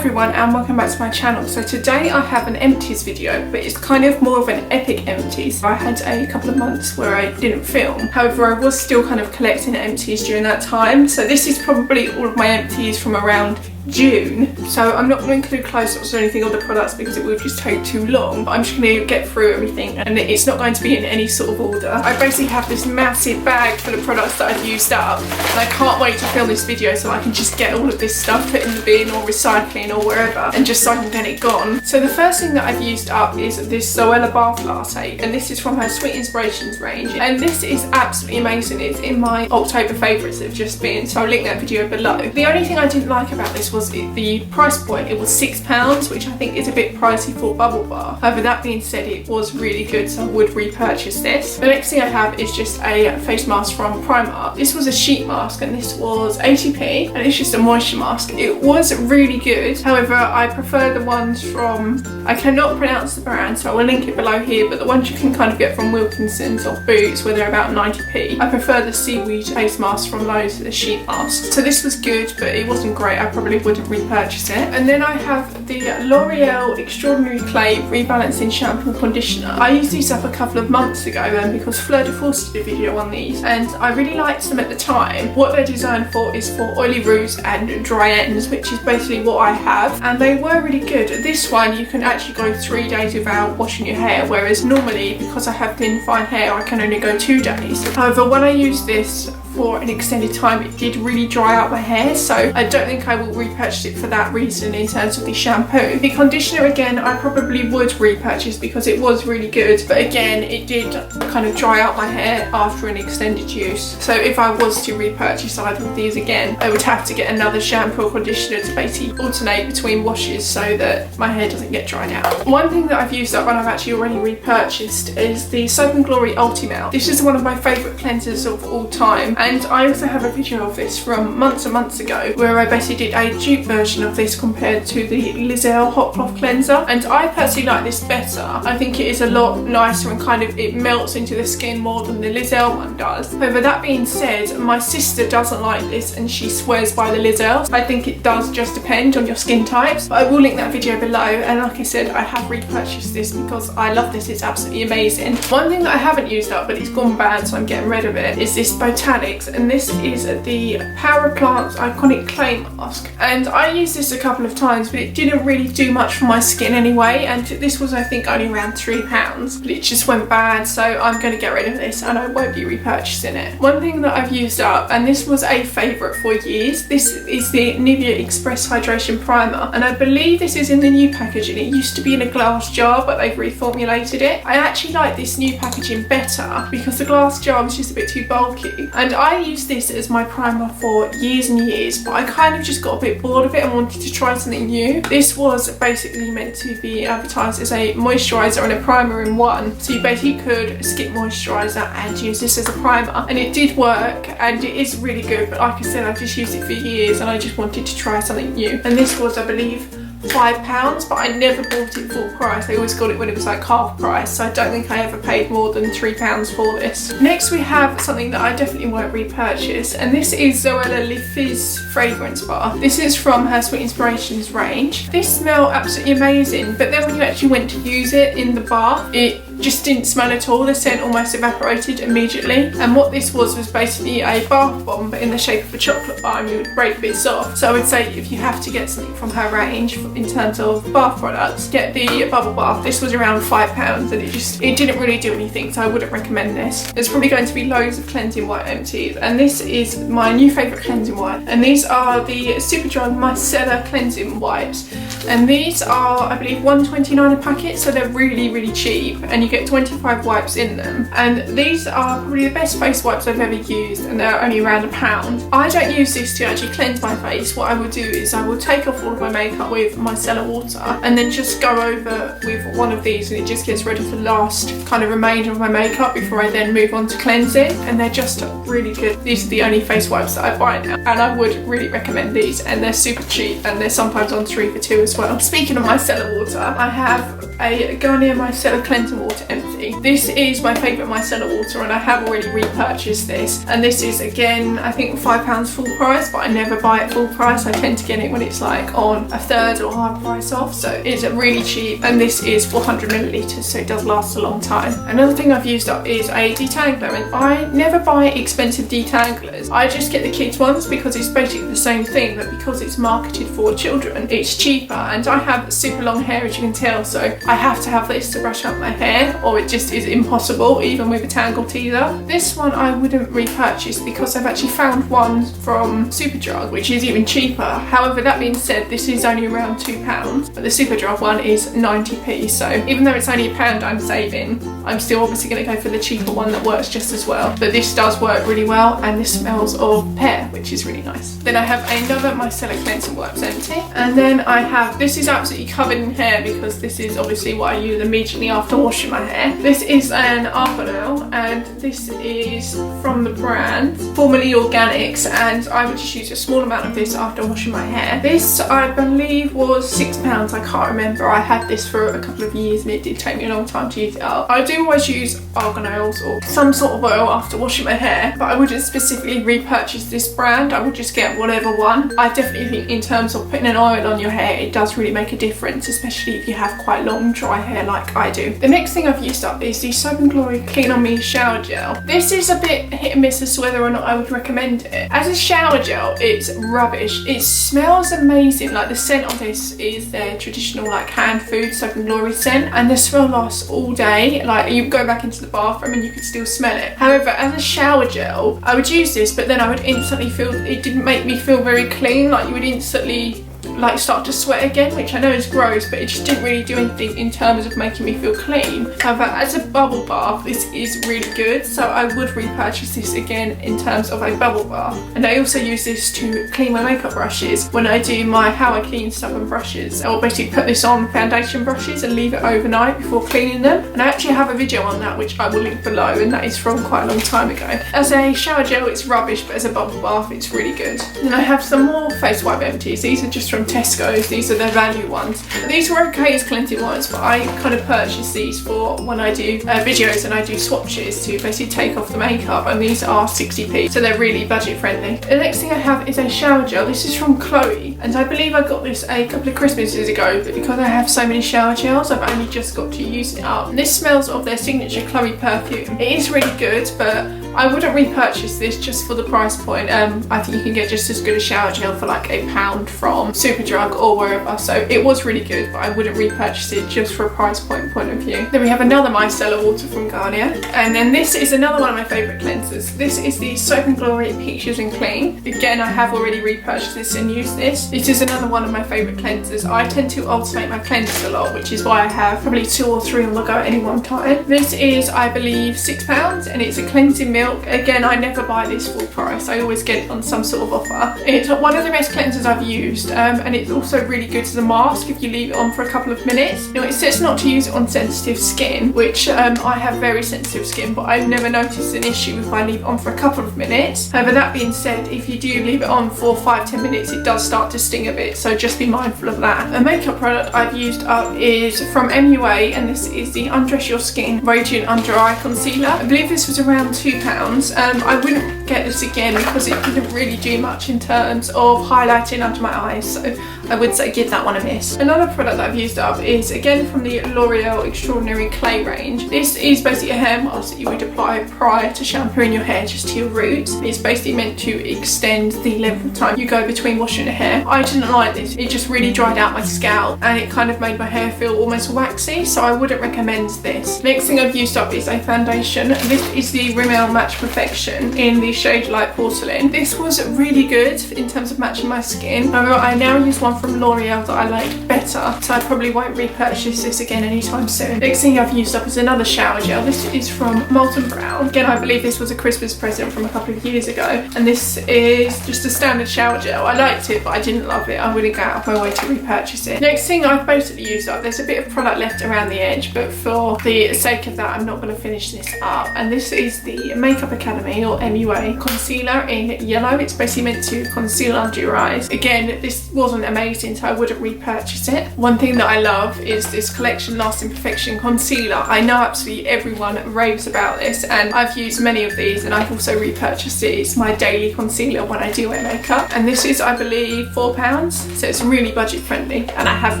everyone and welcome back to my channel. So today I have an empties video, but it's kind of more of an epic empties. I had a couple of months where I didn't film. However, I was still kind of collecting empties during that time. So this is probably all of my empties from around June. So I'm not going to include close-ups or anything of the products because it would just take too long, but I'm just going to get through everything and it's not going to be in any sort of order. I basically have this massive bag full of products that I've used up and I can't wait to film this video so I can just get all of this stuff put in the bin or recycling or wherever, and just so I can get it gone. So the first thing that I've used up is this Zoella bath latte, and this is from her Sweet Inspirations range, and this is absolutely amazing. It's in my October favourites that have just been, so I'll link that video below. The only thing I didn't like about this was the price point. It was £6, which I think is a bit pricey for bubble bar. However, that being said, it was really good, so I would repurchase this. The next thing I have is just a face mask from Primark. This was a sheet mask and this was 80p, and it's just a moisture mask. It was really good. However, I prefer the ones from, I cannot pronounce the brand, so I will link it below here, but the ones you can kind of get from Wilkinson's or Boots where they're about 90p. I prefer the seaweed face mask from those, the sheet masks. So this was good, but it wasn't great. I probably wouldn't repurchase it. And then I have the L'Oreal Extraordinary Clay Rebalancing Shampoo and Conditioner. I used these up a couple of months ago because Fleur de Force did a video on these and I really liked them at the time. What they're designed for is for oily roots and dry ends, which is basically what I have, and they were really good. This one you can actually go 3 days without washing your hair, whereas normally, because I have thin fine hair, I can only go 2 days. However, when I use this for an extended time, it did really dry out my hair, so I don't think I will repurchase it for that reason in terms of the shampoo. The conditioner, again, I probably would repurchase because it was really good, but again, it did kind of dry out my hair after an extended use. So if I was to repurchase either of these again, I would have to get another shampoo or conditioner to basically alternate between washes so that my hair doesn't get dried out. One thing that I've used up and I've actually already repurchased is the Soap & Glory Ultimelt. This is one of my favourite cleansers of all time, and I also have a video of this from months and months ago where I basically did a dupe version of this compared to the Lizel Hot Cloth Cleanser, and I personally like this better. I think it is a lot nicer and kind of it melts into the skin more than the Lizel one does. However, that being said, my sister doesn't like this and she swears by the Lizel. I think it does just depend on your skin types, but I will link that video below, and like I said, I have repurchased this because I love this. It's absolutely amazing. One thing that I haven't used up but it's gone bad, so I'm getting rid of it, is this Botanics, and this is the Power Plants Iconic Clay Mask, and I used this a couple of times but it didn't really do much for my skin anyway, and this was I think only around £3, but it just went bad, so I'm going to get rid of this and I won't be repurchasing it. One thing that I've used up, and this was a favourite for years, this is the Nivea Express Hydration Primer, and I believe this is in the new packaging. It used to be in a glass jar but they've reformulated it. I actually like this new packaging better because the glass jar was just a bit too bulky, and I used this as my primer for years and years, but I kind of just got a bit bored of it and wanted to try something new. This was basically meant to be advertised as a moisturiser and a primer in one, so you basically could skip moisturiser and use this as a primer, and it did work and it is really good, but like I said, I've just used it for years and I just wanted to try something new, and this was, I believe, £5, but I never bought it full price. I always got it when it was like half price, so I don't think I ever paid more than £3 for this. Next we have something that I definitely won't repurchase, and this is Zoella Le Fizz Fragrance Bar. This is from her Sweet Inspirations range. This smelled absolutely amazing, but then when you actually went to use it in the bath, it just didn't smell at all. The scent almost evaporated immediately, and what this was basically a bath bomb but in the shape of a chocolate bar, and you would break bits off. So I would say if you have to get something from her range in terms of bath products, get the bubble bath. This was around £5 and it didn't really do anything, so I wouldn't recommend this. There's probably going to be loads of cleansing white empties, and this is my new favourite cleansing white, and these are the Superdry Micellar cleansing wipes, and these are I believe £1.29 a packet, so they're really cheap, and you get 25 wipes in them, and these are probably the best face wipes I've ever used, and they're only around £1. I don't use this to actually cleanse my face. What I would do is I will take off all of my makeup with micellar water and then just go over with one of these, and it just gets rid of the last kind of remainder of my makeup before I then move on to cleansing, and they're just really good. These are the only face wipes that I buy now, and I would really recommend these, and they're super cheap and they're sometimes on 3 for 2 as well. Speaking of micellar water, I have a Garnier micellar cleansing water to empty. This is my favourite micellar water, and I have already repurchased this. And this is again, I think £5 full price, but I never buy it full price. I tend to get it when it's like on a third or half price off, so it's really cheap. And this is 400 millilitres, so it does last a long time. Another thing I've used up is a detangler, and I never buy expensive detanglers. I just get the kids ones because it's basically the same thing, but because it's marketed for children, it's cheaper. And I have super long hair, as you can tell, so I have to have this to brush up my hair, or it just is impossible even with a tangle teaser. This one I wouldn't repurchase because I've actually found one from Superdrug which is even cheaper. However, that being said, this is only around £2, but the Superdrug one is 90p, so even though it's only £1 I'm saving, I'm still obviously going to go for the cheaper one that works just as well. But this does work really well, and this smells of pear, which is really nice. Then I have another micellar cleansing wipes empty, and then I have, this is absolutely covered in hair because this is obviously what I use immediately after washing my hair. This is an argan oil, and this is from the brand formerly Organics, and I would just use a small amount of this after washing my hair. This I believe was £6, I can't remember. I had this for a couple of years and it did take me a long time to use it up. I do always use argan oils or some sort of oil after washing my hair, but I wouldn't specifically repurchase this brand. I would just get whatever one. I definitely think in terms of putting an oil on your hair, it does really make a difference, especially if you have quite long dry hair like I do. The next thing I've used up is the Soap & Glory Clean On Me shower gel. This is a bit hit and miss as to whether or not I would recommend it. As a shower gel, it's rubbish. It smells amazing. Like the scent of this is their traditional like hand food Soap & Glory scent, and the smell lasts all day. Like you go back into the bathroom and you can still smell it. However, as a shower gel, I would use this, but then I would instantly feel, it didn't make me feel very clean. Like you would instantly like start to sweat again, which I know is gross, but it just didn't really do anything in terms of making me feel clean. However, as a bubble bath, this is really good, so I would repurchase this again in terms of a bubble bath. And I also use this to clean my makeup brushes when I do my how I clean stubborn brushes. I'll basically put this on foundation brushes and leave it overnight before cleaning them, and I actually have a video on that which I will link below, and that is from quite a long time ago. As a shower gel, it's rubbish, but as a bubble bath, it's really good. Then I have some more face wipe empties. These are just from Tesco's. These are their value ones. These were okay as cleansing ones, but I kind of purchase these for when I do videos and I do swatches to basically take off the makeup, and these are 60p, so they're really budget friendly. The next thing I have is a shower gel. This is from Chloe, and I believe I got this a couple of Christmases ago, but because I have so many shower gels, I've only just got to use it up. And this smells of their signature Chloe perfume. It is really good, but I wouldn't repurchase this just for the price point. I think you can get just as good a shower gel for like £1 from Superdrug or wherever, so it was really good, but I wouldn't repurchase it just for a price point of view. Then we have another micellar water from Garner, and then this is another one of my favourite cleansers. This is the Soap & Glory Peaches and Clean. Again, I have already repurchased this and used this. This is another one of my favourite cleansers. I tend to alternate my cleansers a lot, which is why I have probably 2 or 3 on the go at any one time. This is, I believe, £6, and it's a cleansing milk. Again, I never buy this full price. I always get it on some sort of offer. It's one of the best cleansers I've used, and it's also really good as a mask if you leave it on for a couple of minutes. Now, it says not to use it on sensitive skin, which I have very sensitive skin, but I've never noticed an issue if I leave it on for a couple of minutes. However, that being said, if you do leave it on for 5-10 minutes, it does start to sting a bit, so just be mindful of that. A makeup product I've used up is from MUA, and this is the Undress Your Skin Radiant Under Eye Concealer. I believe this was around £2. I wouldn't get this again because it didn't really do much in terms of highlighting under my eyes, so I would say give that one a miss. Another product that I've used up is again from the L'Oreal Extraordinary Clay range. This is basically a hair mask that you would apply prior to shampooing your hair just to your roots. It's basically meant to extend the length of time you go between washing your hair. I didn't like this. It just really dried out my scalp and it kind of made my hair feel almost waxy, so I wouldn't recommend this. Next thing I've used up is a foundation. This is the Rimmel Match Perfection in the shade Light Porcelain. This was really good in terms of matching my skin. However, I now use one from L'Oreal that I like better, so I probably won't repurchase this again anytime soon. Next thing I've used up is another shower gel. This is from Molten Brown. Again, I believe this was a Christmas present from a couple of years ago, and this is just a standard shower gel. I liked it, but I didn't love it. I wouldn't go out of my way to repurchase it. Next thing I've basically used up, there's a bit of product left around the edge, but for the sake of that, I'm not going to finish this up. And this is the Makeup Academy, or MUA, a concealer in yellow. It's basically meant to conceal under your eyes. Again, this wasn't amazing, so I wouldn't repurchase it. One thing that I love is this Collection Lasting Perfection concealer. I know absolutely everyone raves about this, and I've used many of these, and I've also repurchased it. It's my daily concealer when I do wear makeup, and this is, I believe, £4, so it's really budget friendly, and I have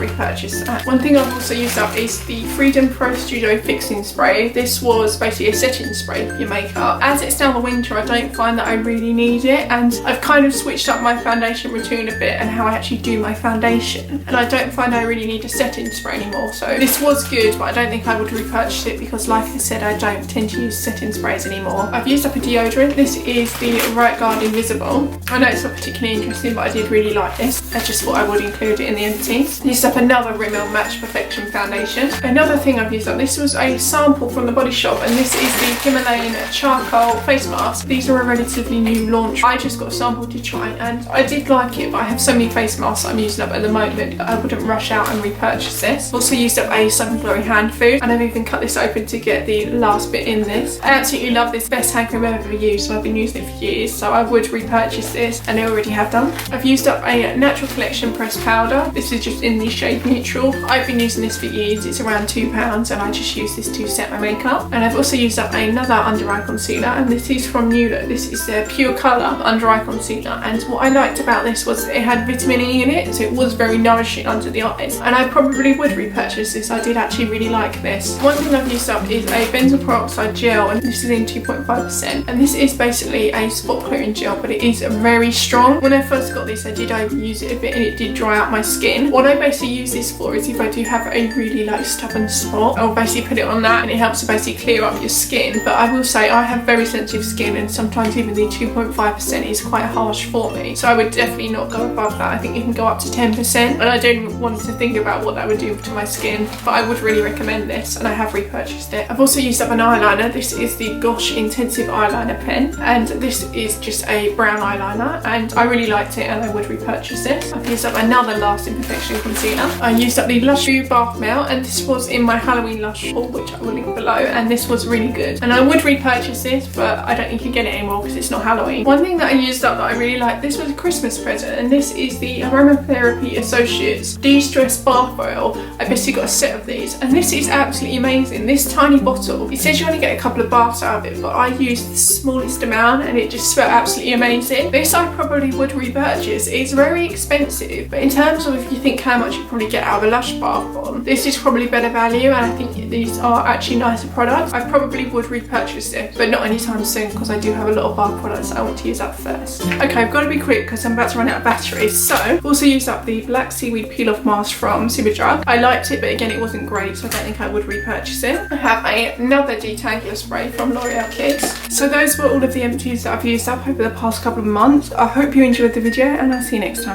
repurchased that. One thing I've also used up is the Freedom Pro Studio Fixing Spray. This was basically a setting spray for your makeup. As it's now the winter, I don't find that I really need it, and I've kind of switched up my foundation routine a bit and how I actually do my foundation, and I don't find I really need a setting spray anymore. So this was good, but I don't think I would repurchase it because, like I said, I don't tend to use setting sprays anymore. I've used up a deodorant. This is the Right Guard Invisible. I know it's not particularly interesting, but I did really like this. I just thought I would include it in the Empties. Used up another Rimmel Match Perfection foundation. Another thing I've used up, this was a sample from the Body Shop, and this is the Himalayan charcoal face mask. These are a relatively new launch. I just got a sample to try, and I did like it, but I have so many face masks I'm using up at the moment that I wouldn't rush out and repurchase this. Also used up a Sun Glory hand food, and I've even cut this open to get the last bit in this. I absolutely love this. Best hand cream I've ever used, so I've been using it for years, so I would repurchase this, and I already have done. I've used up a Natural Collection pressed powder. This is just in the shade Neutral. I've been using this for years. It's around £2, and I just use this to set my makeup. And I've also used up another under eye concealer, and this is from Nulo. This is their Pure Colour under eye concealer, and what I liked about this was it had vitamin E in it, so it was very nourishing under the eyes, and I probably would repurchase this. I did actually really like this. One thing I've used up is a benzoyl peroxide gel, and this is in 2.5%, and this is basically a spot clearing gel, but it is very strong. When I first got this, I did overuse it a bit, and it did dry out my skin. What I basically use this for is if I do have a really stubborn spot, I'll basically put it on that, and it helps to basically clear up your skin. But I will say I have very sensitive skin, and sometimes even the 2.5% is quite harsh for me, so I would definitely not go above that. I think you can go up to 10%, and I don't want to think about what that would do to my skin, but I would really recommend this, and I have repurchased it. I've also used up an eyeliner. This is the Gosh Intensive Eyeliner Pen, and this is just a brown eyeliner, and I really liked it, and I would repurchase this. I've used up another Lasting Perfection concealer. I used up the Lush View Bath Melt, and this was in my Halloween Lush haul, which I will link below, and this was really good, and I would repurchase this, but I don't think you can get it anymore because it's not Halloween. One thing that I used up that I really liked, this was a Christmas present, and this is the Aromatherapy Associates De-Stress Bath Oil. I basically got a set of these, and this is absolutely amazing. This tiny bottle, it says you only get a couple of baths out of it, but I used the smallest amount, and it just felt absolutely amazing. This I probably would repurchase. It's very expensive, but in terms of if you think how much you probably get out of a Lush bath bomb, this is probably better value, and I think these are actually nicer products. I probably would repurchase this, but not anytime soon because I do have a lot of bath products that I want to use up first. Okay, I've got to be quick because I'm about to run out of batteries. So I've also used up the Black Seaweed Peel Off Mask from Superdrug. I liked it, but again, it wasn't great, so I don't think I would repurchase it. I have another detangler spray from L'Oreal Kids. So those were all of the Empties that I've used up over the past couple of months. I hope you enjoyed the video, and I'll see you next time.